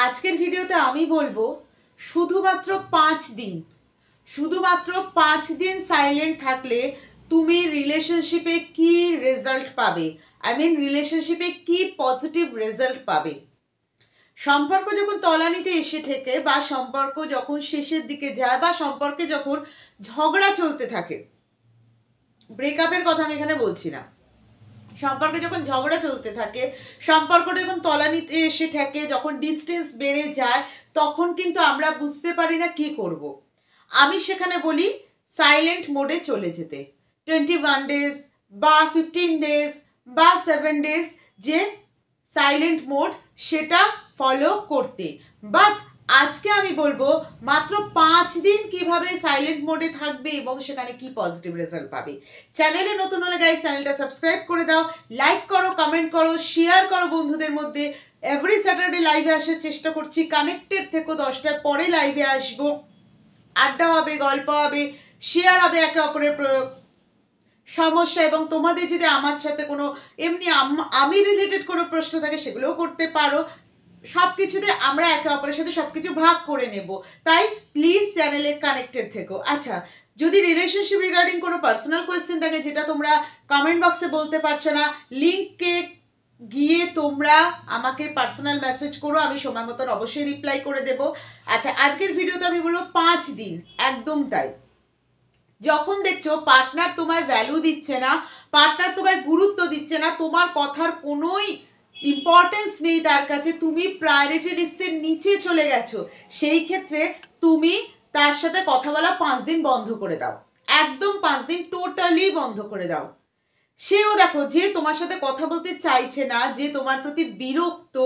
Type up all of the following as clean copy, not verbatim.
আজকের ভিডিওতে আমি বলবো শুধুমাত্র 5 দিন সাইলেন্ট থাকলে তুমি রিলেশনশিপে কি রেজাল্ট পাবে। রিলেশনশিপে কি পজিটিভ রেজাল্ট পাবে। সম্পর্ক যখন তলানিতে এসে ঠেকে বা সম্পর্ক যখন শেষের দিকে যায় বা সম্পর্কে যখন ঝগড়া চলতে থাকে, ব্রেকআপের কথা আমি এখানে বলছি না, সম্পর্কে যখন ঝগড়া চলতে থাকে, সম্পর্কটা যখন তলানিতে এসে ঠেকে, যখন ডিস্টেন্স বেড়ে যায়, তখন কিন্তু আমরা বুঝতে পারি না কি করব। আমি সেখানে বলি সাইলেন্ট মোডে চলে যেতে। 21 ডেজ বা 15 ডেজ বা 7 ডেজ যে সাইলেন্ট মোড, সেটা ফলো করতে। বাট আজকে আমি বলবো মাত্র 5 দিন কিভাবে সাইলেন্ট মোডে থাকবে এবং সেখানে কি পজিটিভ রেজাল্ট পাবে। চ্যানেলে নতুন হলে গাইস চ্যানেলটা সাবস্ক্রাইব করে দাও, লাইক করো, কমেন্ট করো, শেয়ার করো বন্ধুদের মধ্যে। এভরি স্যাটারডে লাইভে আসার চেষ্টা করছি, কানেক্টেড থেকো। 10টার পরে লাইভে আসবো, আড্ডা হবে, গল্প হবে, শেয়ার হবে একে অপরের সমস্যা, এবং তোমাদের যদি আমার সাথে কোনো এমনি আমি রিলেটেড কোনো প্রশ্ন থাকে সেগুলোও করতে পারো। সব কিছুতে আমরা একে অপরের সাথে সব কিছু ভাগ করে নেব। তাই প্লিজ চ্যানেলে কানেক্টেড থেকো। আচ্ছা, যদি রিলেশনশিপ রিগার্ডিং কোনো পার্সোনাল কোয়েশ্চেন থাকে যেটা তোমরা কমেন্ট বক্সে বলতে পারছো না, লিঙ্কে গিয়ে তোমরা আমাকে পার্সোনাল মেসেজ করো, আমি সময় মতন অবশ্যই রিপ্লাই করে দেব। আচ্ছা, আজকের ভিডিওতে আমি বলবো 5 দিন, একদম তাই। যখন দেখছো পার্টনার তোমায় ভ্যালু দিচ্ছে না, পার্টনার তোমায় গুরুত্ব দিচ্ছে না, তোমার কথার কোনোই ইম্পর্টেন্স নেই তার কাছে, তুমি প্রায়োরিটি লিস্টের নিচে চলে গেছো, সেই ক্ষেত্রে তুমি তার সাথে কথা বলা 5 দিন বন্ধ করে দাও। একদম 5 দিন টোটালি বন্ধ করে দাও। সেও দেখো যে তোমার সাথে কথা বলতে চাইছে না, যে তোমার প্রতি বিরক্ত,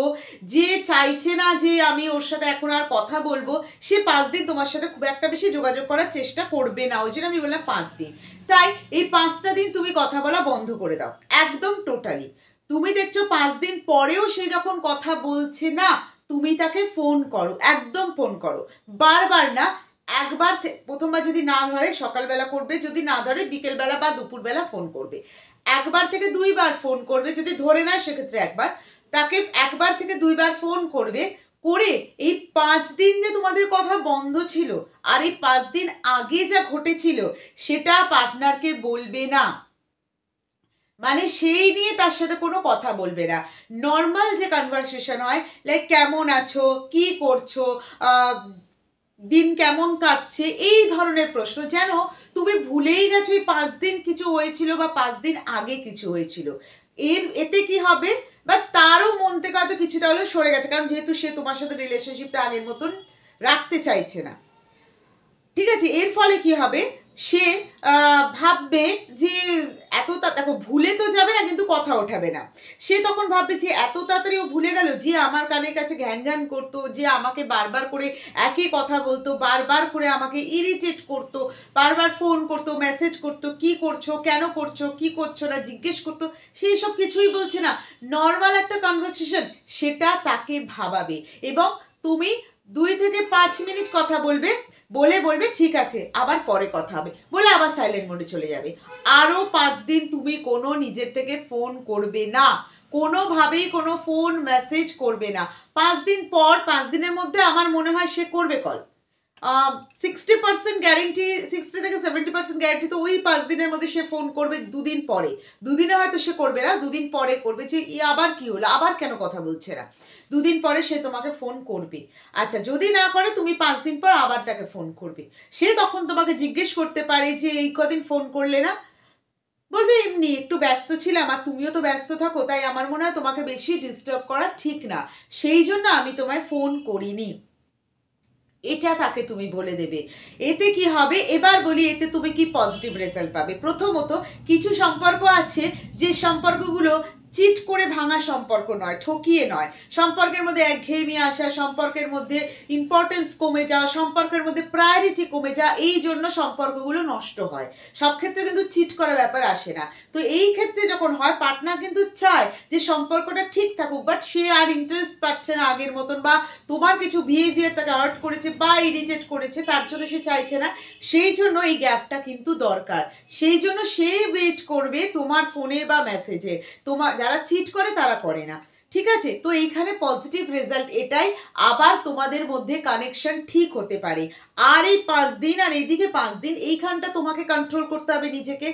যে চাইছে না যে আমি ওর সাথে এখন আর কথা বলবো, সে 5 দিন তোমার সাথে খুব একটা বেশি যোগাযোগ করার চেষ্টা করবে না। ওই জন্য আমি বললাম 5 দিন। তাই এই 5টা দিন তুমি কথা বলা বন্ধ করে দাও, একদম টোটালি। তুমি দেখছো 5 দিন পরেও সে যখন কথা বলছে না, তুমি তাকে ফোন করো, একদম ফোন করো, বারবার না। একবার প্রথমবার যদি না ধরে সকালবেলা করবে, যদি না ধরে বিকেলবেলা বা দুপুরবেলা ফোন করবে। 1বার থেকে 2বার ফোন করবে, যদি ধরে নেয় সেক্ষেত্রে একবার, তাকে 1বার থেকে 2বার ফোন করবে। করে এই 5 দিন যে তোমাদের কথা বন্ধ ছিল আর এই 5 দিন আগে যা ঘটেছিল সেটা পার্টনারকে বলবে না, সেই নিয়ে তার সাথে কোনো কথা বলবে না। নর্মাল যে কনভারসেশন হয়, লাইক কেমন আছো, কি করছো, দিন কেমন কাটছে, এই ধরনের প্রশ্ন, যেন তুমি ভুলেই গেছো এই 5 দিন কিছু হয়েছিল বা 5 দিন আগে কিছু হয়েছিল। এতে কি হবে, বা তারও মন থেকে হয়তো কিছুটা হলেও সরে গেছে, কারণ যেহেতু সে তোমার সাথে রিলেশনশিপটা আগের মতন রাখতে চাইছে না। ঠিক আছে, এর ফলে কি হবে, সে ভাববে যে এত দেখো ভুলে তো যাবে না কিন্তু কথা ওঠাবে না। সে তখন ভাববে যে এত তাড়াতাড়ি ও ভুলে গেল, যে আমার কানের কাছে ঘ্যান ঘ্যান করতো, যে আমাকে বারবার করে একই কথা বলতো, বারবার করে আমাকে ইরিটেট করতো, বারবার ফোন করতো, মেসেজ করতো, কি করছো, কেন করছো, কি করছো না জিজ্ঞেস করতো, সেই সব কিছুই বলছে না। নর্মাল একটা কনভারসেশন, সেটা তাকে ভাবাবে, এবং তুমি 2 থেকে 5 মিনিট কথা বলবে, বলে বলবে ঠিক আছে আবার পরে কথা হবে, বলে আবার সাইলেন্ট মোডে চলে যাবে। আরও 5 দিন তুমি কোনো নিজের থেকে ফোন করবে না, কোনোভাবেই কোনো ফোন মেসেজ করবে না। 5 দিন পর, 5 দিনের মধ্যে আমার মনে হয় সে করবে কল। 60% গ্যারেন্টি, 60 থেকে 70% গ্যারেন্টি তো ওই 5 দিনের মধ্যে সে ফোন করবে। 2 দিন পরে, 2 দিনে হয়তো সে করবে না, 2 দিন পরে করবে, যে আবার কি হলো, আবার কেন কথা বলছে না। 2 দিন পরে সে তোমাকে ফোন করবে। আচ্ছা, যদি না করে তুমি 5 দিন পর আবার তাকে ফোন করবে। সে তখন তোমাকে জিজ্ঞেস করতে পারে যে এই কদিন ফোন করলে না, বলবে এমনি একটু ব্যস্ত ছিলাম, আর তুমিও তো ব্যস্ত থাকো, তাই আমার মনে হয় তোমাকে বেশি ডিস্টার্ব করা ঠিক না, সেই জন্য আমি তোমায় ফোন করিনি, এটা তাকে তুমি বলে দেবে। এতে কি হবে, এবার বলি এতে তুমি কি পজিটিভ রেজাল্ট পাবে। প্রথমত, কিছু সম্পর্ক আছে যে সম্পর্কগুলো চিট করে ভাঙা সম্পর্ক নয়, ঠকিয়ে নয়। সম্পর্কের মধ্যে একঘেয়েমি আসা, সম্পর্কের মধ্যে ইম্পর্টেন্স কমে যাওয়া, সম্পর্কের মধ্যে প্রায়োরিটি কমে যাওয়া, এই জন্য সম্পর্কগুলো নষ্ট হয়। সব ক্ষেত্রে কিন্তু চিট করা ব্যাপার আসে না। তো এই ক্ষেত্রে যখন হয়, পার্টনার কিন্তু চায় যে সম্পর্কটা ঠিক থাকুক, বাট সে আর ইন্টারেস্ট পাচ্ছে না আগের মতন, বা তোমার কিছু বিহেভিয়ার তাকে হার্ট করেছে বা ইরিটেট করেছে, তার জন্য সে চাইছে না। সেই জন্য এই গ্যাপটা কিন্তু দরকার। সেই জন্য সে ওয়েট করবে তোমার ফোনে বা মেসেজে। তোমার যারা চিট করে তারা করে না, ঠিক আছে, তো এইখানে পজিটিভ রেজাল্ট এটাই, আবার তোমাদের মধ্যে কানেকশন ঠিক হতে পারে। আর এই 5 দিন আর এইদিকে 5 দিন এইখানটা তোমাকে কন্ট্রোল করতে হবে নিজেকে।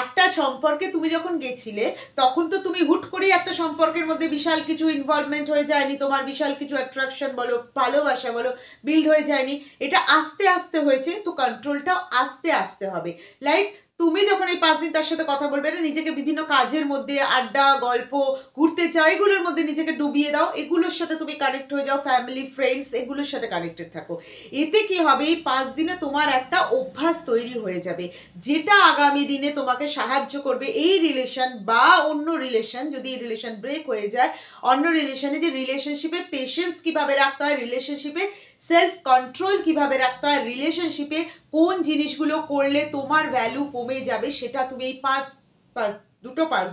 একটা সম্পর্কে তুমি যখন গেছিলে তখন তো তুমি হুট করেই একটা সম্পর্কের মধ্যে বিশাল কিছু ইনভলভমেন্ট হয়ে যায়নি, তোমার বিশাল কিছু অ্যাট্রাকশন বলো, ভালোবাসা বলো, বিল্ড হয়ে যায়নি, এটা আস্তে আস্তে হয়েছে। তো কন্ট্রোলটাও আস্তে আস্তে হবে। লাইক তুমি যখন এই 5 দিন তার সাথে কথা বলবে না, নিজেকে বিভিন্ন কাজের মধ্যে, আড্ডা, গল্প, ঘুরতে চাও, এগুলোর মধ্যে নিজেকে ডুবিয়ে দাও, এগুলোর সাথে তুমি কানেক্ট হয়ে যাও, ফ্যামিলি, ফ্রেন্ডস, এগুলোর সাথে কানেক্টেড থাকো। এতে কি হবে, এই 5 দিনে তোমার একটা অভ্যাস তৈরি হয়ে যাবে, যেটা আগামী দিনে তোমাকে সাহায্য করবে এই রিলেশন বা অন্য রিলেশন, যদি এই রিলেশন ব্রেক হয়ে যায়, অন্য রিলেশনে যে রিলেশনশিপে পেশেন্স কিভাবে রাখতে হয়, রিলেশনশিপে সেলফ কন্ট্রোল কিভাবে রাখতে হয়, রিলেশনশিপে কোন জিনিসগুলো করলে তোমার ভ্যালু কমে যাবে, সেটা তুমি এই 5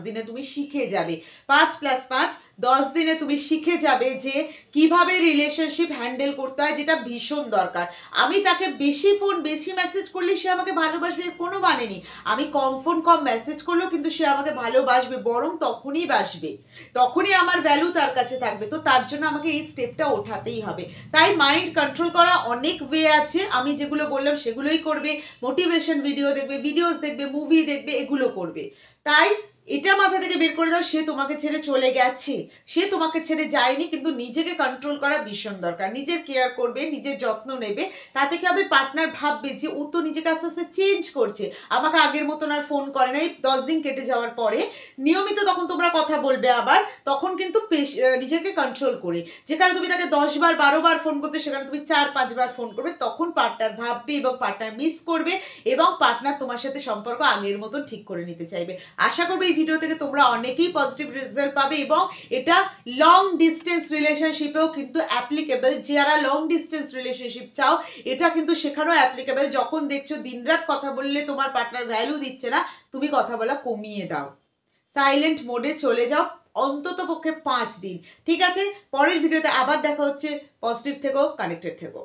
দিনে তুমি শিখে যাবে। 5+5 10 দিনে তুমি শিখে যাবে যে কিভাবে রিলেশনশিপ হ্যান্ডেল করতে হয়, যেটা ভীষণ দরকার। আমি তাকে বেশি ফোন বেশি মেসেজ করলে সে আমাকে ভালোবাসবে কোনো মানে নেই, আমি কম ফোন কম মেসেজ করলেও কিন্তু সে আমাকে ভালোবাসবে, বরং তখনই বাসবে, তখনই আমার ভ্যালু তার কাছে থাকবে। তো তার জন্য আমাকে এই স্টেপটা ওঠাতেই হবে। তাই মাইন্ড কন্ট্রোল করা অনেক ওয়ে আছে, আমি যেগুলো বললাম সেগুলোই করবে, মোটিভেশন ভিডিও দেখবে, ভিডিওস দেখবে, মুভি দেখবে, এগুলো করবে। তাই এটা মাথা থেকে বের করে দাও, সে তোমাকে ছেড়ে চলে গেছে, সে তোমাকে ছেড়ে যায়নি, কিন্তু নিজেকে কন্ট্রোল করা ভীষণ দরকার। নিজের কেয়ার করবে, নিজের যত্ন নেবে, তাতে কি হবে, পার্টনার ভাববে যে ও তো নিজেকে আস্তে আস্তে চেঞ্জ করছে, আমাকে আগের মতন আর ফোন করে না। এই 10 দিন কেটে যাওয়ার পরে নিয়মিত তখন তোমরা কথা বলবে আবার, তখন কিন্তু নিজেকে কন্ট্রোল করে, যেখানে তুমি তাকে 10 বার 12 বার ফোন করতে, সেখানে তুমি 4-5 বার ফোন করবে, তখন পার্টনার ভাববে এবং পার্টনার মিস করবে, এবং পার্টনার তোমার সাথে সম্পর্ক আগের মতন ঠিক করে নিতে চাইবে। আশা করবো এই ভিডিও থেকে তোমরা অনেকেই পজিটিভ রেজাল্ট পাবে, এবং এটা লং ডিস্টেন্স রিলেশনশিপেও কিন্তু অ্যাপ্লিকেবল। যারা লং ডিস্টেন্স রিলেশনশিপ চাও, এটা কিন্তু সেখানেও অ্যাপ্লিকেবল। যখন দেখছো দিনরাত কথা বললে তোমার পার্টনার ভ্যালু দিচ্ছে না, তুমি কথা বলা কমিয়ে দাও, সাইলেন্ট মোডে চলে যাও, অন্তত পক্ষে 5 দিন। ঠিক আছে, পরের ভিডিওতে আবার দেখা হচ্ছে। পজিটিভ থেকো, কানেক্টেড থেকো।